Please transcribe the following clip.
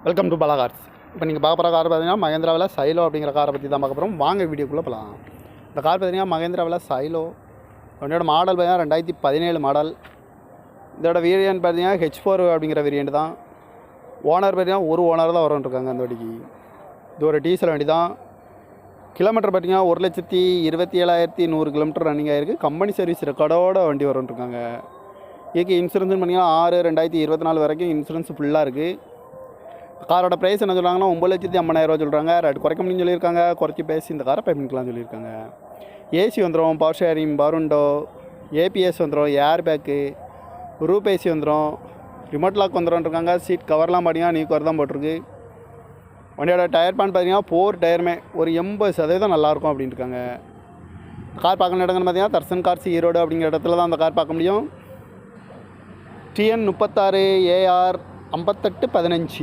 Welcome to Bala cars. இப்போ நீங்கள் பார்க்க போகிற கார் பார்த்தீங்கன்னா மகேந்திராவில் சைலோ அப்படிங்கிற காரை பற்றி தான் பார்க்க போகிறோம். வாங்க வீடியோக்குள்ளே போகலாம். இந்த கார் பார்த்தீங்கன்னா மகேந்திராவில் சைலோ. வண்டியோட மாடல் பார்த்தீங்கன்னா 2017 மாடல். இதோட வேரியன்ட் பார்த்தீங்கன்னா H4 அப்படிங்கிற வேரியன்ட் தான். ஓனர் பார்த்தீங்கன்னா ஒரு ஓனர் தான் வரும்ன்ருக்காங்க அந்த வண்டிக்கு. இது ஒரு டீசல் வண்டி தான். கிலோமீட்டர் பார்த்தீங்கன்னா 1,27,100 கிலோமீட்டர் ரன்னிங் ஆகிருக்கு. கம்பெனி சர்வீஸ் ரெக்கார்டோட வண்டி வரும்ன்ருக்காங்க. இதுக்கு இன்சூரன்ஸ்னு பார்த்தீங்கன்னா 6/2024 வரைக்கும் இன்சூரன்ஸ் ஃபுல்லாக இருக்குது. காரோட ப்ரைஸ் என்ன சொல்கிறாங்கன்னா 9,50,000 சொல்கிறாங்க. ரேட் குறைக்க முடியும்னு சொல்லியிருக்காங்க. குறைச்சி பேசி இந்த காரை பேமெண்ட்லாம் சொல்லியிருக்காங்க. ஏசி வந்துடும், பவர் ஷேரிங், பருண்டோ, ஏபிஎஸ் வந்துடும், ஏர் பேக்கு, ரூப் ஏசி வந்துடும், ரிமோட் லாக் வந்துடும்ன்ருக்காங்க. சீட் கவர்லாம் பார்த்தீங்கன்னா நியூ கவர் தான் போட்டிருக்கு. வண்டியோட டயர் பேன் பார்த்தீங்கன்னா 4 டயருமே ஒரு 80% நல்லாயிருக்கும் அப்படின்னு இருக்காங்க. கார் பார்க்கணும் இடங்கன்னு பார்த்தீங்கன்னா தர்சன் கார்ஸ் ஈரோடு அப்படிங்கிற இடத்துல தான் அந்த கார் பார்க்க முடியும். TN 36 AR 5815